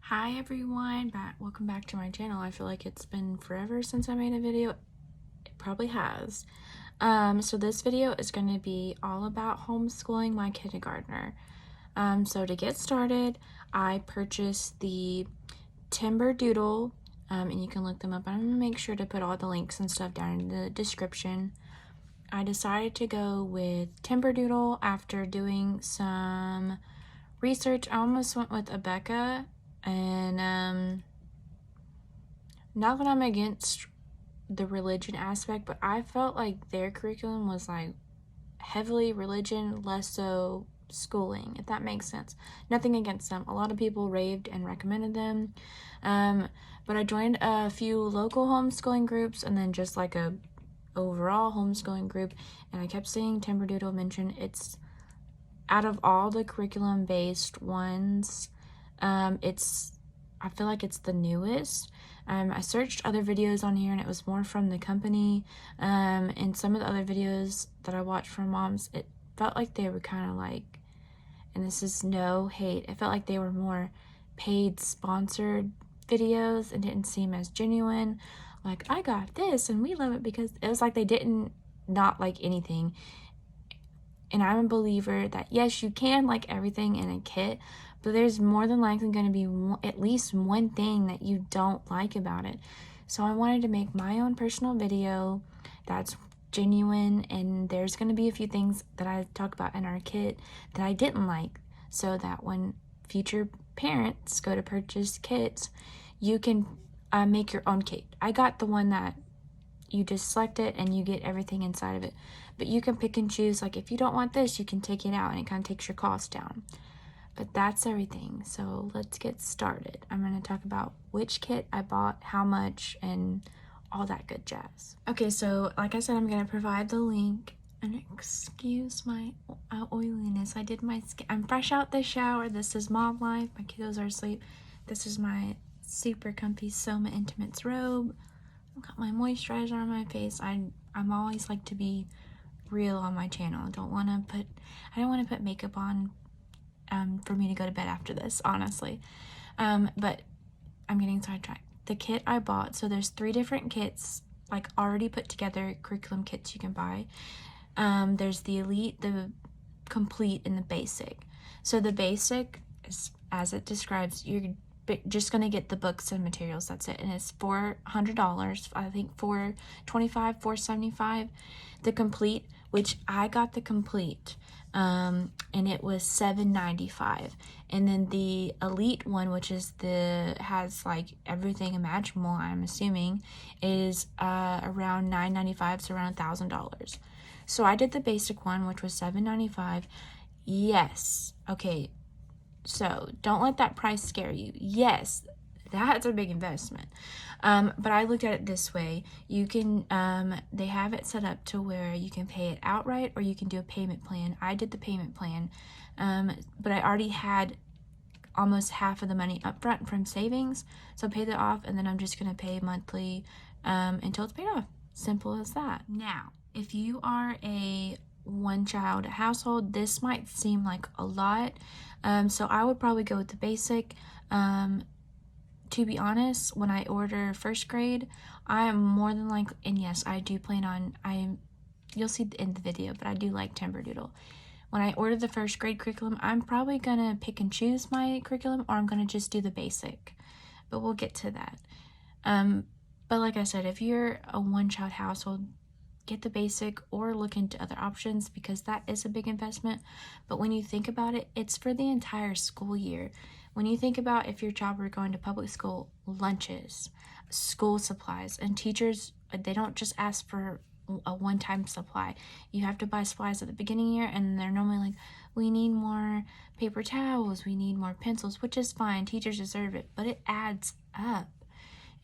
Hi everyone, welcome back to my channel. I feel like it's been forever since I made a video. It probably has. So this video is going to be all about homeschooling my kindergartner. So to get started, I purchased the Timberdoodle, and you can look them up. I'm going to make sure to put all the links and stuff down in the description. I decided to go with Timberdoodle after doing some research. I almost went with Abeka. And not that I'm against the religion aspect, but I felt like their curriculum was like heavily religion, less so schooling, if that makes sense. Nothing against them. A lot of people raved and recommended them. But I joined a few local homeschooling groups and then just like a overall homeschooling group, and I kept seeing Timberdoodle mentioned. It's out of all the curriculum based ones, I feel like it's the newest. I searched other videos on here and it was more from the company. And some of the other videos that I watched from moms, it felt like they were kind of like, and this is no hate, it felt like they were more paid sponsored videos and didn't seem as genuine. Like, I got this and we love it, because it was like they didn't not like anything. And I'm a believer that yes, you can like everything in a kit, but there's more than likely going to be at least one thing that you don't like about it. So I wanted to make my own personal video that's genuine, and there's going to be a few things that I talk about in our kit that I didn't like, so that when future parents go to purchase kits, you can make your own kit. I got the one that you just select it and you get everything inside of it, but you can pick and choose. Like, if you don't want this, you can take it out and it kind of takes your cost down. But that's everything. So let's get started. I'm going to talk about which kit I bought, how much, and all that good jazz. Okay, so like I said, I'm going to provide the link. And excuse my oiliness. I did my skin. I'm fresh out the shower. This is mom life. My kiddos are asleep. This is my super comfy Soma Intimates robe. I've got my moisturizer on my face. I'm always like to be real on my channel. I don't want to put makeup on for me to go to bed after this, honestly. But I'm getting sidetracked. The kit I bought, so there's 3 different kits, like already put together curriculum kits you can buy. There's the Elite, the Complete, and the Basic. So the Basic is, as it describes, you're just gonna get the books and materials, that's it, and it's $400. I think $425, $475. The Complete, which I got the Complete, and it was $795. And then the Elite one, which is has like everything imaginable, I'm assuming, is around $995, so around $1,000. So I did the basic one, which was $795. Yes, okay. So don't let that price scare you. Yes, that's a big investment. But I looked at it this way. You can, they have it set up to where you can pay it outright or you can do a payment plan. I did the payment plan, but I already had almost half of the money up front from savings. So I paid that off, and then I'm just going to pay monthly until it's paid off. Simple as that. Now, if you are a one-child household, this might seem like a lot. So I would probably go with the basic. To be honest, when I order first grade, I am more than likely, and yes, I do plan on, you'll see in the video, but I do like Timberdoodle. When I order the first grade curriculum, I'm probably gonna pick and choose my curriculum, or I'm gonna just do the basic, but we'll get to that. But like I said, if you're a one-child household, get the basic or look into other options, because that is a big investment. But when you think about it, it's for the entire school year. When you think about if your child were going to public school, lunches, school supplies, and teachers, they don't just ask for a one-time supply. You have to buy supplies at the beginning of the year, and they're normally like, we need more paper towels, we need more pencils, which is fine. Teachers deserve it, but it adds up.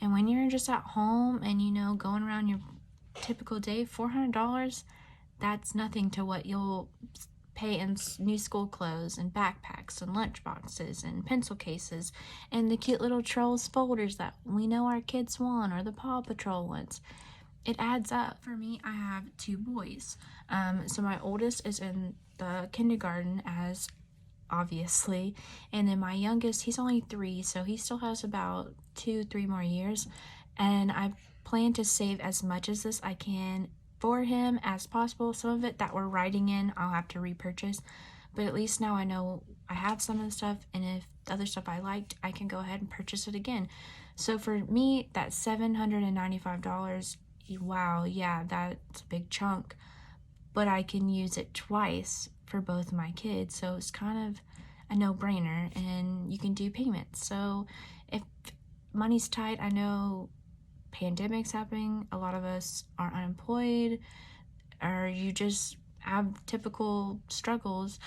And when you're just at home and, you know, going around your typical day, $400, that's nothing to what you'll pay in new school clothes and backpacks and lunch boxes and pencil cases and the cute little Trolls folders that we know our kids want, or the Paw Patrol ones. It adds up. For me, I have 2 boys. So my oldest is in the kindergarten as obviously. And then my youngest, he's only 3, so he still has about 2-3 more years. And I plan to save as much as this I can for him as possible. Some of it that we're writing in, I'll have to repurchase. But at least now I know I have some of the stuff, and if the other stuff I liked, I can go ahead and purchase it again. So for me, that's $795. Wow, yeah, that's a big chunk. But I can use it twice for both my kids, so it's kind of a no-brainer, and you can do payments. So if money's tight, I know pandemic's happening, a lot of us are unemployed, or you just have typical struggles,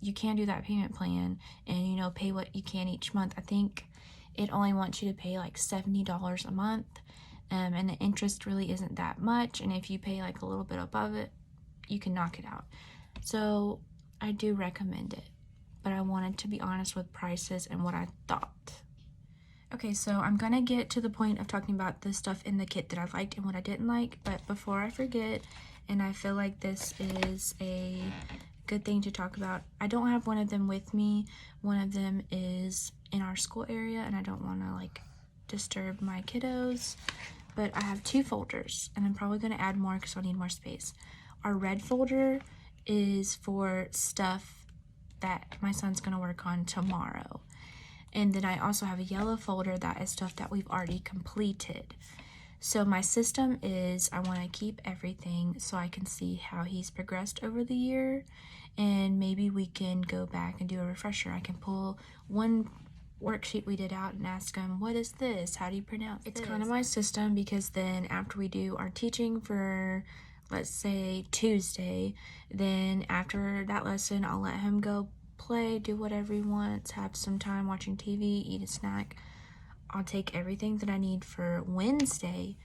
you can do that payment plan and, you know, pay what you can each month. I think it only wants you to pay like $70 a month, and the interest really isn't that much, and if you pay like a little bit above it, you can knock it out. So I do recommend it, but I wanted to be honest with prices and what I thought. Okay, so I'm gonna get to the point of talking about the stuff in the kit that I liked and what I didn't like, but before I forget, and I feel like this is a good thing to talk about, I don't have one of them with me. One of them is in our school area, and I don't want to like disturb my kiddos, but I have 2 folders, and I'm probably gonna add more because I'll need more space. Our red folder is for stuff that my son's gonna work on tomorrow. And then I also have a yellow folder that is stuff that we've already completed. So my system is I want to keep everything so I can see how he's progressed over the year, and maybe we can go back and do a refresher. I can pull one worksheet we did out and ask him, what is this? How do you pronounce this? It's kind of my system, because then after we do our teaching for, let's say, Tuesday, then after that lesson, I'll let him go play, do whatever he wants, have some time watching TV, eat a snack. I'll take everything that I need for Wednesday,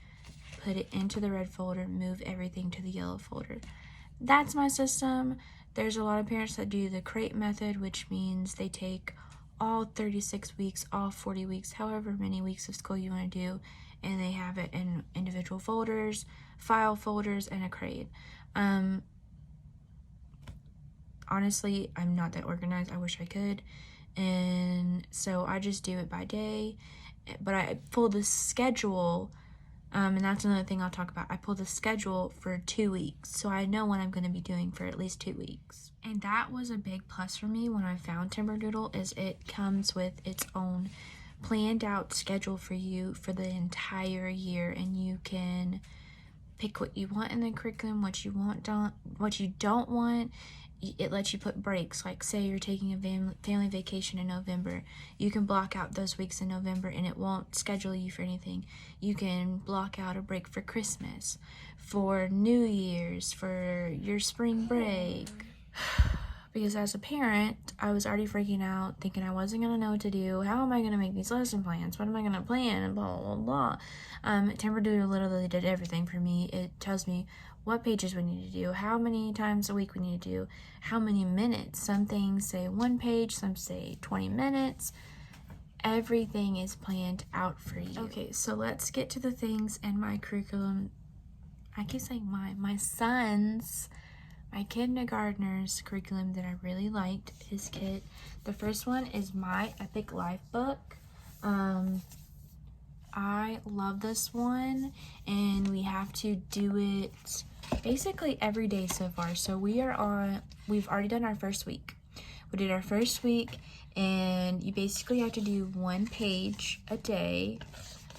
put it into the red folder, move everything to the yellow folder. That's my system. There's a lot of parents that do the crate method, which means they take all 36 weeks, all 40 weeks, however many weeks of school you want to do, and they have it in individual folders, file folders, and a crate. Honestly, I'm not that organized. I wish I could. And so I just do it by day. But I pull the schedule, and that's another thing I'll talk about. I pull the schedule for 2 weeks, so I know what I'm going to be doing for at least 2 weeks. And that was a big plus for me when I found Timberdoodle, is it comes with its own planned out schedule for you for the entire year, and you can pick what you want in the curriculum, what you want done, what you don't want. It lets you put breaks, like say you're taking a family vacation in November. You can block out those weeks in November and it won't schedule you for anything. You can block out a break for Christmas, for New Year's, for your spring break. Because as a parent, I was already freaking out, thinking I wasn't going to know what to do. How am I going to make these lesson plans? What am I going to plan? And blah, blah, blah. Timberdoodle literally did everything for me. It tells me what pages we need to do, how many times a week we need to do, how many minutes. Some things say 1 page, some say 20 minutes. Everything is planned out for you. Okay, so let's get to the things in my curriculum. I keep saying my son's, my kindergartner's curriculum that I really liked, his kit. The first one is My Epic Life book. I love this one, and we have to do it basically every day so far. So we've already done our first week. We did our first week, and you basically have to do 1 page a day,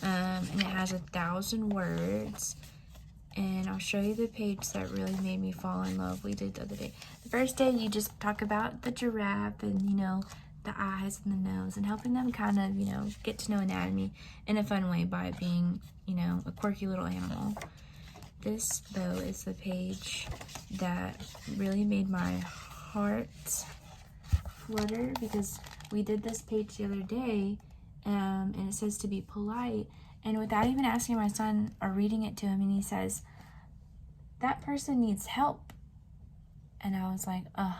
and it has 1,000 words. And I'll show you the page that really made me fall in love. We did the other day. The first day, you just talk about the giraffe and, you know, the eyes and the nose, and helping them kind of, you know, get to know anatomy in a fun way by it being, you know, a quirky little animal. This, though, is the page that really made my heart flutter, because we did this page the other day, and it says to be polite. And without even asking my son or reading it to him, and he says, that person needs help. And I was like, ugh.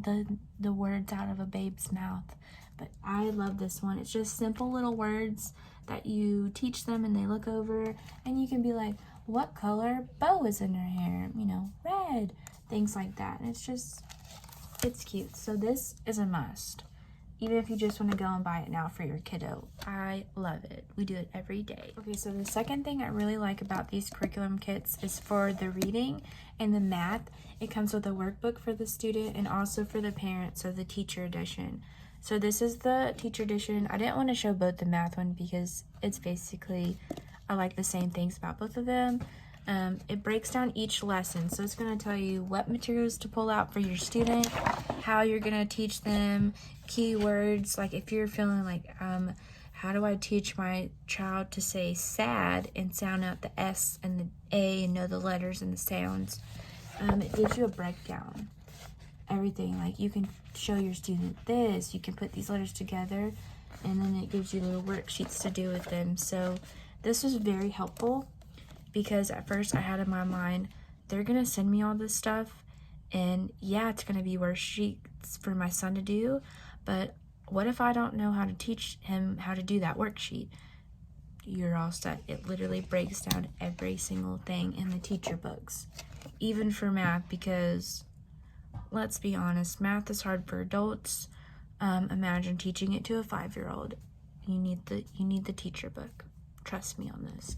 The words out of a babe's mouth. But I love this one. It's just simple little words that you teach them and they look over, and you can be like, what color bow is in her hair? You know, red. Things like that. And it's just It's cute. So this is a must. Even if you just want to go and buy it now for your kiddo. I love it. We do it every day. Okay, so the second thing I really like about these curriculum kits is for the reading and the math. It comes with a workbook for the student and also for the parent, so the teacher edition. So this is the teacher edition. I didn't want to show both the math one because it's basically, I like the same things about both of them. It breaks down each lesson, so it's going to tell you what materials to pull out for your student, how you're going to teach them, keywords, like if you're feeling like, how do I teach my child to say sad and sound out the S and the A and know the letters and the sounds. It gives you a breakdown. Everything, like you can show your student this, you can put these letters together, and then it gives you little worksheets to do with them. So this was very helpful because at first I had in my mind, they're gonna send me all this stuff, and yeah, it's gonna be worksheets for my son to do, but what if I don't know how to teach him how to do that worksheet? You're all set. It literally breaks down every single thing in the teacher books, even for math, because let's be honest, math is hard for adults. Imagine teaching it to a 5-year-old. You need the teacher book. Trust me on this.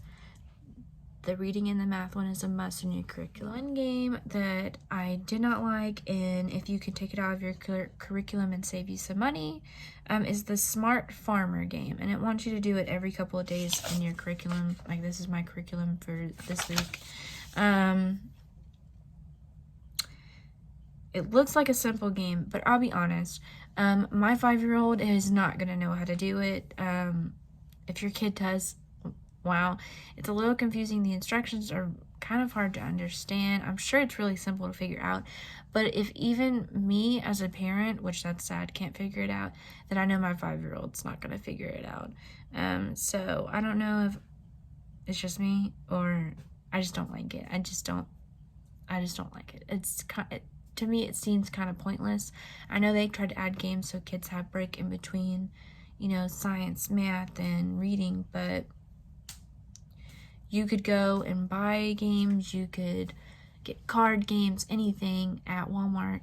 The reading and the math one is a must in your curriculum. One game that I did not like, and if you can take it out of your curriculum and save you some money, is the Smart Farmer game. And it wants you to do it every couple of days in your curriculum. Like this is my curriculum for this week. It looks like a simple game, but I'll be honest. My 5-year-old is not going to know how to do it. If your kid does, wow, it's a little confusing. The instructions are kind of hard to understand. I'm sure it's really simple to figure out, but if even me as a parent, which that's sad, can't figure it out, then I know my 5-year-old's not going to figure it out. So I don't know if it's just me or I just don't like it. I just don't like it. To me, it seems kind of pointless. I know they tried to add games so kids have break in between, you know, science, math, and reading, but you could go and buy games, you could get card games, anything at Walmart,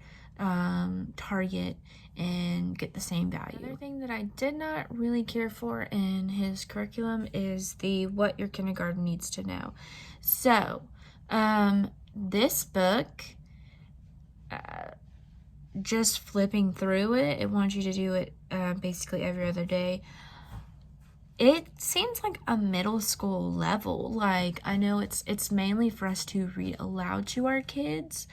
Target, and get the same value. Another thing that I did not really care for in his curriculum is the what your kindergarten needs to know. So, this book, just flipping through it, it wants you to do it basically every other day. It seems like a middle school level. Like, I know it's mainly for us to read aloud to our kids,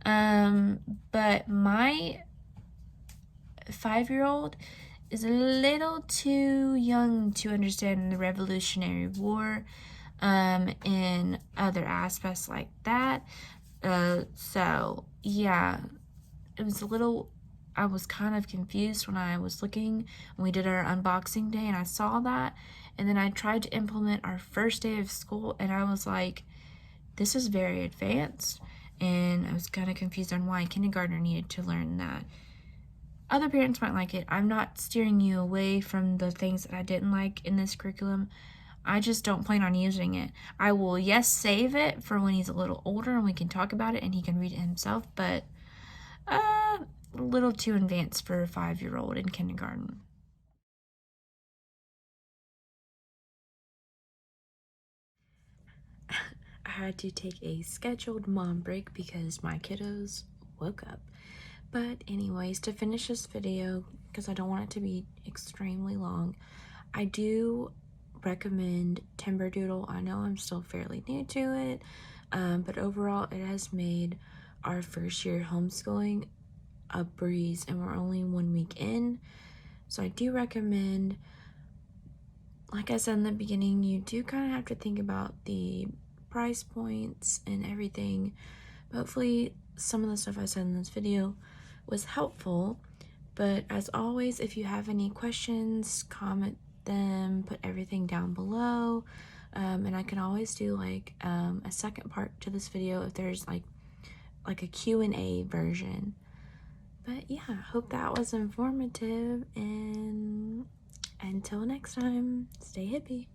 but my 5-year-old is a little too young to understand the Revolutionary War and other aspects like that. So yeah, it was a little, I was kind of confused when I was looking when we did our unboxing day and I saw that, and then I tried to implement our first day of school and I was like, this is very advanced, and I was kind of confused on why a kindergartner needed to learn that. Other parents might like it. I'm not steering you away from the things that I didn't like in this curriculum. I just don't plan on using it. I will, yes, save it for when he's a little older and we can talk about it and he can read it himself, but a little too advanced for a 5-year-old in kindergarten. I had to take a scheduled mom break because my kiddos woke up. But anyways, to finish this video, because I don't want it to be extremely long, I do recommend Timberdoodle. I know I'm still fairly new to it, but overall it has made our first year homeschooling a breeze, and we're only 1 week in, so I do recommend. Like I said in the beginning, you do kind of have to think about the price points and everything, but hopefully some of the stuff I said in this video was helpful. But as always, if you have any questions, comment them, put everything down below, and I can always do like a second part to this video if there's like a Q&A version. But yeah, hope that was informative, and until next time, stay hippie.